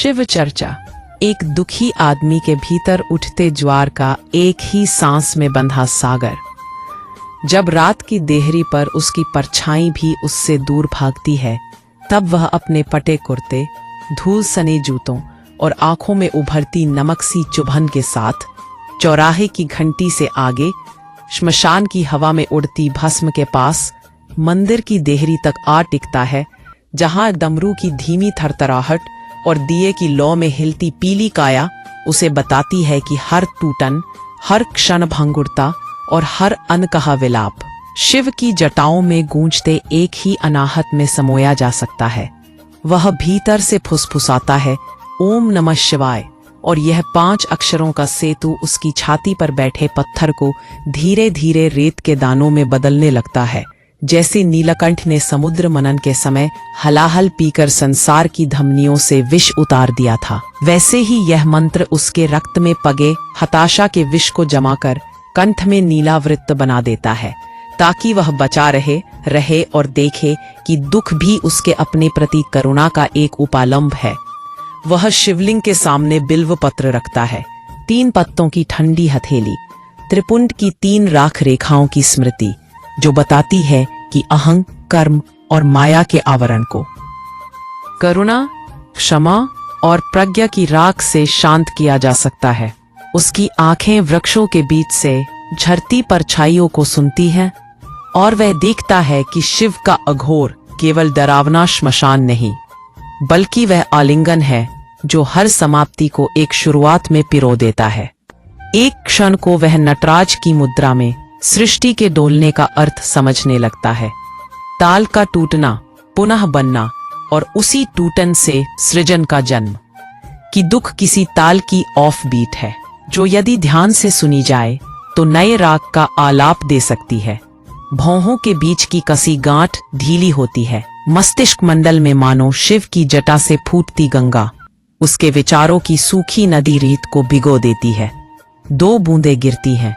शिव चर्चा। एक दुखी आदमी के भीतर उठते ज्वार का एक ही सांस में बंधा सागर। जब रात की देहरी पर उसकी परछाई भी उससे दूर भागती है, तब वह अपने पटे कुर्ते, धूल सने जूतों और आंखों में उभरती नमक सी चुभन के साथ चौराहे की घंटी से आगे, श्मशान की हवा में उड़ती भस्म के पास, मंदिर की देहरी तक आ टिकता है, जहां डमरू की धीमी थरथराहट और दिए की लौ में हिलती पीली काया उसे बताती है कि हर टूटन, हर क्षण भंगुरता और हर अनकहा विलाप शिव की जटाओं में गूंजते एक ही अनाहत में समोया जा सकता है। वह भीतर से फुसफुसाता है, ओम नमः शिवाय, और यह 5 अक्षरों का सेतु उसकी छाती पर बैठे पत्थर को धीरे धीरे रेत के दानों में बदलने लगता है। जैसे नीलकंठ ने समुद्र मनन के समय हलाहल पीकर संसार की धमनियों से विष उतार दिया था, वैसे ही यह मंत्र उसके रक्त में पगे हताशा के विष को जमाकर कंठ में नीलावृत्त बना देता है, ताकि वह बचा रहे और देखे कि दुख भी उसके अपने प्रति करुणा का एक उपालंब है। वह शिवलिंग के सामने बिल्व पत्र रखता है, 3 पत्तों की ठंडी हथेली, त्रिपुंड की 3 राख रेखाओं की स्मृति, जो बताती है कि अहंग, कर्म और माया के आवरण को करुणा, क्षमा और प्रज्ञा की राख से शांत किया जा सकता है। उसकी आंखें वृक्षों के बीच से झरती परछाइयों को सुनती हैं, और वह देखता है कि शिव का अघोर केवल डरावना श्मशान नहीं, बल्कि वह आलिंगन है जो हर समाप्ति को एक शुरुआत में पिरो देता है। एक क्षण को वह नटराज की मुद्रा में सृष्टि के डोलने का अर्थ समझने लगता है। ताल का टूटना, पुनः बनना और उसी टूटन से सृजन का जन्म। कि दुख किसी ताल की ऑफ बीट है, जो यदि ध्यान से सुनी जाए तो नए राग का आलाप दे सकती है। भौहों के बीच की कसी गांठ ढीली होती है। मस्तिष्क मंडल में मानो शिव की जटा से फूटती गंगा उसके विचारों की सूखी नदी रीत को भिगो देती है। 2 बूंदें गिरती हैं,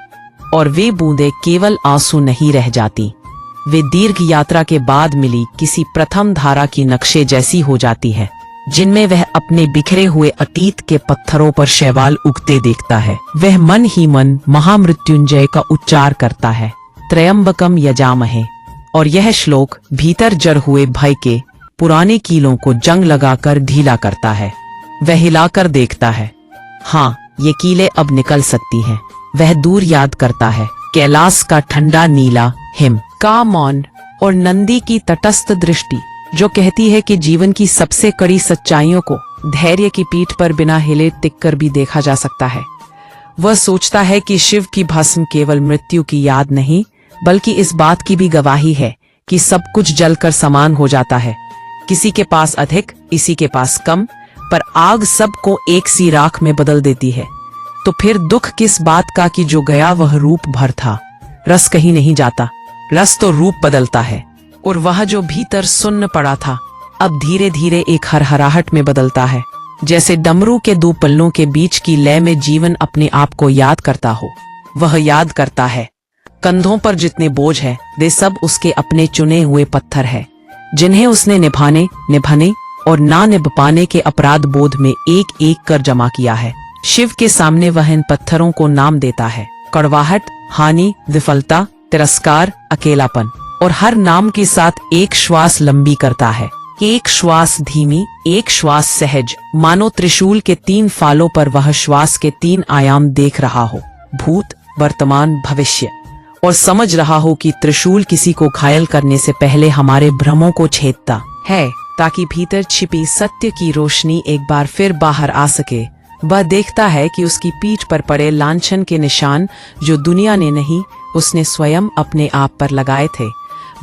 और वे बूंदें केवल आंसू नहीं रह जाती, वे दीर्घ यात्रा के बाद मिली किसी प्रथम धारा की नक्शे जैसी हो जाती है, जिनमें वह अपने बिखरे हुए अतीत के पत्थरों पर शैवाल उगते देखता है। वह मन ही मन महामृत्युंजय का उच्चार करता है, त्रयंबकम यजामहे, और यह श्लोक भीतर जड़ हुए भय के पुराने कीलों को जंग लगाकर ढीला करता है। वह हिलाकर देखता है, हाँ, ये कीलें अब निकल सकती हैं। वह दूर याद करता है कैलाश का ठंडा नीला हिम का मौन और नंदी की तटस्थ दृष्टि, जो कहती है कि जीवन की सबसे कड़ी सच्चाइयों को धैर्य की पीठ पर बिना हिले टिक कर भी देखा जा सकता है। वह सोचता है कि शिव की भस्म केवल मृत्यु की याद नहीं, बल्कि इस बात की भी गवाही है कि सब कुछ जलकर समान हो जाता है। किसी के पास अधिक, किसी के पास कम, पर आग सबको एक सी राख में बदल देती है। तो फिर दुख किस बात का कि जो गया वह रूप भर था। रस कहीं नहीं जाता, रस तो रूप बदलता है, और वह जो भीतर सुन्न पड़ा था अब धीरे धीरे एक हरहराहट में बदलता है, जैसे डमरू के 2 पल्लों के बीच की लय में जीवन अपने आप को याद करता हो। वह याद करता है कंधों पर जितने बोझ है, वे सब उसके अपने चुने हुए पत्थर है, जिन्हें उसने निभाने और ना निभ पाने के अपराध बोध में एक एक कर जमा किया है। शिव के सामने वह इन पत्थरों को नाम देता है, कड़वाहट, हानि, विफलता, तिरस्कार, अकेलापन, और हर नाम के साथ एक श्वास लंबी करता है। एक श्वास धीमी, एक श्वास सहज, मानो त्रिशूल के 3 फालों पर वह श्वास के 3 आयाम देख रहा हो, भूत, वर्तमान, भविष्य, और समझ रहा हो कि त्रिशूल किसी को घायल करने से पहले हमारे भ्रमों को छेदता है, ताकि भीतर छिपी सत्य की रोशनी एक बार फिर बाहर आ सके। वह देखता है कि उसकी पीठ पर पड़े लांछन के निशान, जो दुनिया ने नहीं, उसने स्वयं अपने आप पर लगाए थे,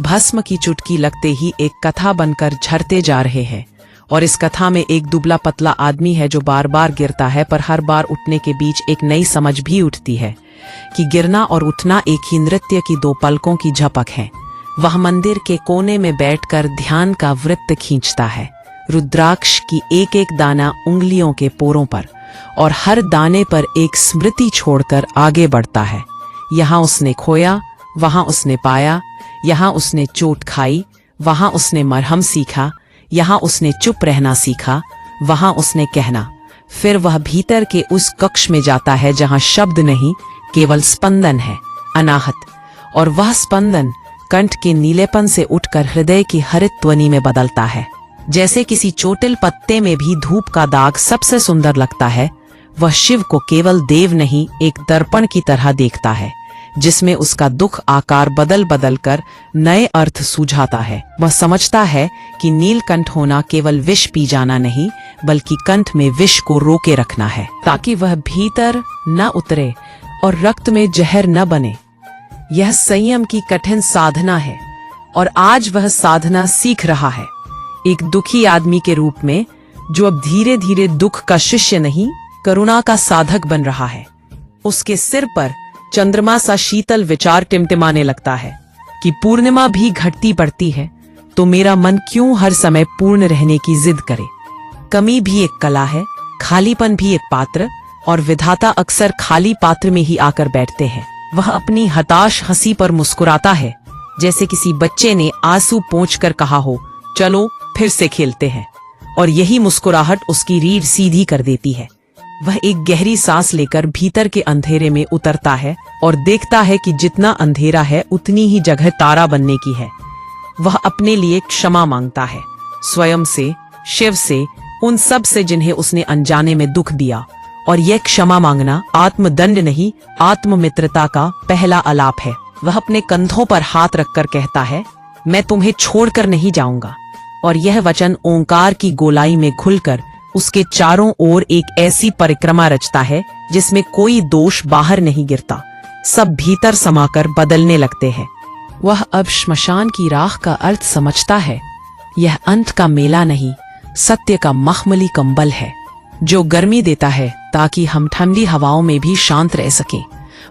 भस्म की चुटकी लगते ही एक कथा बनकर झरते जा रहे हैं। और इस कथा में एक दुबला पतला आदमी है जो बार बार गिरता है, पर हर बार उठने के बीच एक नई समझ भी उठती है कि गिरना और उठना एक ही नृत्य की 2 पलकों की झपक है। वह मंदिर के कोने में बैठकर ध्यान का वृत्त खींचता है, रुद्राक्ष की एक एक दाना उंगलियों के पोरों पर, और हर दाने पर एक स्मृति छोड़कर आगे बढ़ता है। यहाँ उसने खोया, वहां उसने पाया, यहाँ उसने चोट खाई, वहां उसने मरहम सीखा, यहाँ उसने चुप रहना सीखा, वहां उसने कहना। फिर वह भीतर के उस कक्ष में जाता है जहां शब्द नहीं, केवल स्पंदन है, अनाहत। और वह स्पंदन कंठ के नीलेपन से उठकर हृदय की हरित ध्वनि में बदलता है। जैसे किसी चोटिल पत्ते में भी धूप का दाग सबसे सुंदर लगता है, वह शिव को केवल देव नहीं, एक दर्पण की तरह देखता है, जिसमें उसका दुख आकार बदल बदल कर नए अर्थ सूझाता है। वह समझता है कि नीलकंठ होना केवल विष पी जाना नहीं, बल्कि कंठ में विष को रोके रखना है, ताकि वह भीतर न उतरे और रक्त में जहर न बने। यह संयम की कठिन साधना है, और आज वह साधना सीख रहा है, एक दुखी आदमी के रूप में, जो अब धीरे धीरे दुख का शिष्य नहीं, करुणा का साधक बन रहा है। उसके सिर पर चंद्रमा सा शीतल विचार टिमटिमाने लगता है कि पूर्णिमा भी घटती बढ़ती है, तो मेरा मन क्यों हर समय पूर्ण रहने की जिद करे। कमी भी एक कला है, खालीपन भी एक पात्र, और विधाता अक्सर खाली पात्र में ही आकर बैठते हैं। वह अपनी हताश हंसी पर मुस्कुराता है, जैसे किसी बच्चे ने आंसू पोंछकर कहा हो, चलो फिर से खेलते हैं, और यही मुस्कुराहट उसकी रीढ़ सीधी कर देती है। वह एक गहरी सांस लेकर भीतर के अंधेरे में उतरता है और देखता है कि जितना अंधेरा है उतनी ही जगह तारा बनने की है। वह अपने लिए क्षमा मांगता है, स्वयं से, शिव से, उन सब से जिन्हें उसने अनजाने में दुख दिया। और यह क्षमा मांगना आत्मदंड नहीं, आत्ममित्रता का पहला आलाप है। वह अपने कंधों पर हाथ रखकर कहता है, मैं तुम्हें छोड़कर नहीं जाऊंगा। और यह वचन ओंकार की गोलाई में घुलकर उसके चारों ओर एक ऐसी परिक्रमा रचता है जिसमें कोई दोष बाहर नहीं गिरता, सब भीतर समाकर बदलने लगते हैं। वह अब श्मशान की राख का अर्थ समझता है। यह अंत का मेला नहीं, सत्य का मखमली कंबल है, जो गर्मी देता है ताकि हम ठंडी हवाओं में भी शांत रह सकें।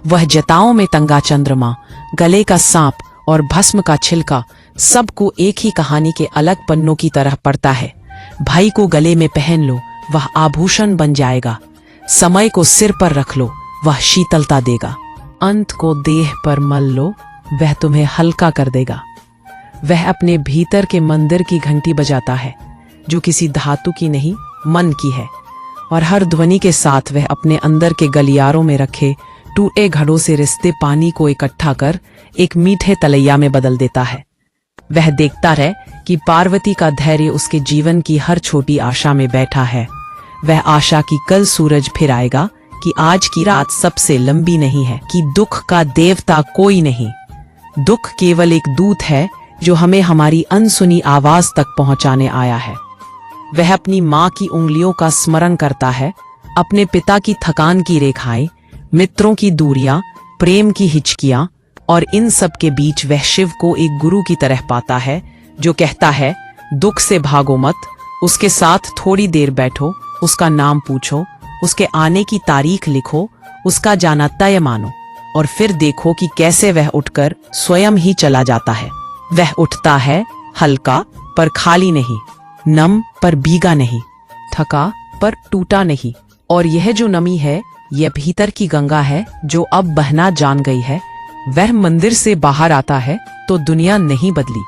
वह जताओं में तंगा चंद्रमा, गले का सांप और भस्म का छिलका सबको एक ही कहानी के अलग पन्नों की तरह पड़ता है। भाई को गले में पहन लो, वह आभूषण बन जाएगा। समय को सिर पर रख लो, वह शीतलता देगा। अंत को देह पर मल लो, वह तुम्हें हल्का कर देगा। वह अपने भीतर के मंदिर की घंटी बजाता है, जो किसी धातु की नहीं, मन की है। और हर ध्वनि के साथ वह अपने अंदर के गलियारों में रखे टूटे घड़ों से रिश्ते पानी को इकट्ठा कर एक मीठे तलैया में बदल देता है। वह देखता है कि पार्वती का धैर्य उसके जीवन की हर छोटी आशा में बैठा है। वह आशा कि कल सूरज फिर आएगा, कि आज की रात सबसे लंबी नहीं है, कि दुख का देवता कोई नहीं। दुख केवल एक दूत है जो हमें हमारी अनसुनी आवाज तक पहुंचाने आया है। वह अपनी माँ की उंगलियों का स्मरण करता है, अपने पिता की थकान की रेखाएं, मित्रों की दूरियां, प्रेम की हिचकियां, और इन सब के बीच वह शिव को एक गुरु की तरह पाता है, जो कहता है, दुख से भागो मत, उसके साथ थोड़ी देर बैठो, उसका नाम पूछो, उसके आने की तारीख लिखो, उसका जाना तय मानो, और फिर देखो कि कैसे वह उठकर स्वयं ही चला जाता है। वह उठता है हल्का पर खाली नहीं, नम पर भीगा नहीं, थका पर टूटा नहीं। और यह जो नमी है, यह भीतर की गंगा है जो अब बहना जान गई है। वह मंदिर से बाहर आता है तो दुनिया नहीं बदली,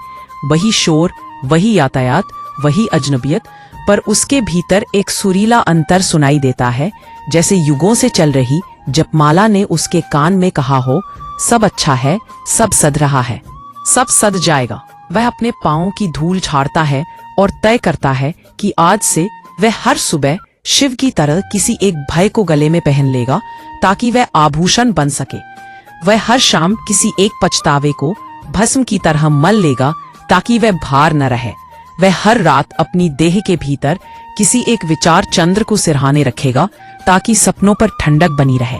वही शोर, वही यातायात, वही अजनबियत, पर उसके भीतर एक सुरीला अंतर सुनाई देता है, जैसे युगों से चल रही जपमाला ने उसके कान में कहा हो, सब अच्छा है, सब सद रहा है, सब सद जाएगा। वह अपने पांवों की धूल झाड़ता है और तय करता है कि आज से वह हर सुबह शिव की तरह किसी एक भय को गले में पहन लेगा, ताकि वह आभूषण बन सके। वह हर शाम किसी एक पछतावे को भस्म की तरह मल लेगा, ताकि वह भार न रहे। वह हर रात अपनी देह के भीतर किसी एक विचार चंद्र को सिरहाने रखेगा, ताकि सपनों पर ठंडक बनी रहे।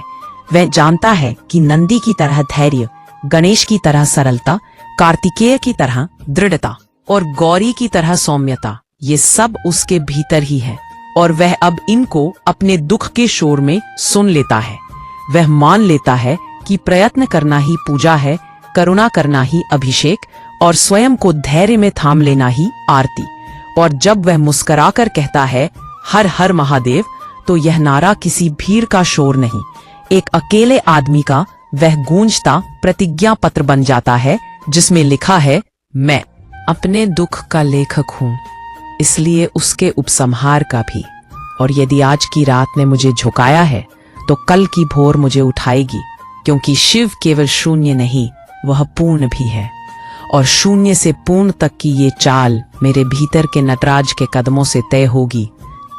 वह जानता है कि नंदी की तरह धैर्य, गणेश की तरह सरलता, कार्तिकेय की तरह दृढ़ता और गौरी की तरह सौम्यता, ये सब उसके भीतर ही है। और वह अब इनको अपने दुख के शोर में सुन लेता है। वह मान लेता है कि प्रयत्न करना ही पूजा है, करुणा करना ही अभिषेक, और स्वयं को धैर्य में थाम लेना ही आरती। और जब वह मुस्कुराकर कहता है, हर हर महादेव, तो यह नारा किसी भीड़ का शोर नहीं, एक अकेले आदमी का वह गूंजता प्रतिज्ञा पत्र बन जाता है, जिसमें लिखा है, मैं अपने दुख का लेखक हूं, इसलिए उसके उपसंहार का भी। और यदि आज की रात ने मुझे झुकाया है तो कल की भोर मुझे उठाएगी, क्योंकि शिव केवल शून्य नहीं, वह पूर्ण भी है। और शून्य से पूर्ण तक की ये चाल मेरे भीतर के नटराज के कदमों से तय होगी,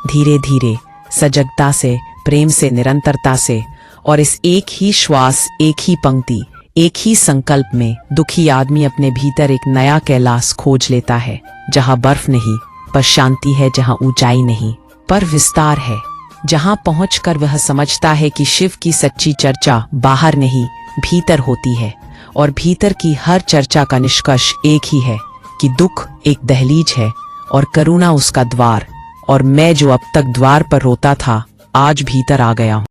धीरे धीरे, सजगता से, प्रेम से, निरंतरता से। और इस एक ही श्वास, एक ही पंक्ति, एक ही संकल्प में दुखी आदमी अपने भीतर एक नया कैलाश खोज लेता है, जहां बर्फ नहीं पर शांति है, जहां ऊंचाई नहीं पर विस्तार है, जहां पहुंचकर वह समझता है कि शिव की सच्ची चर्चा बाहर नहीं, भीतर होती है। और भीतर की हर चर्चा का निष्कर्ष एक ही है कि दुख एक दहलीज है और करुणा उसका द्वार। और मैं जो अब तक द्वार पर रोता था, आज भीतर आ गया हूं।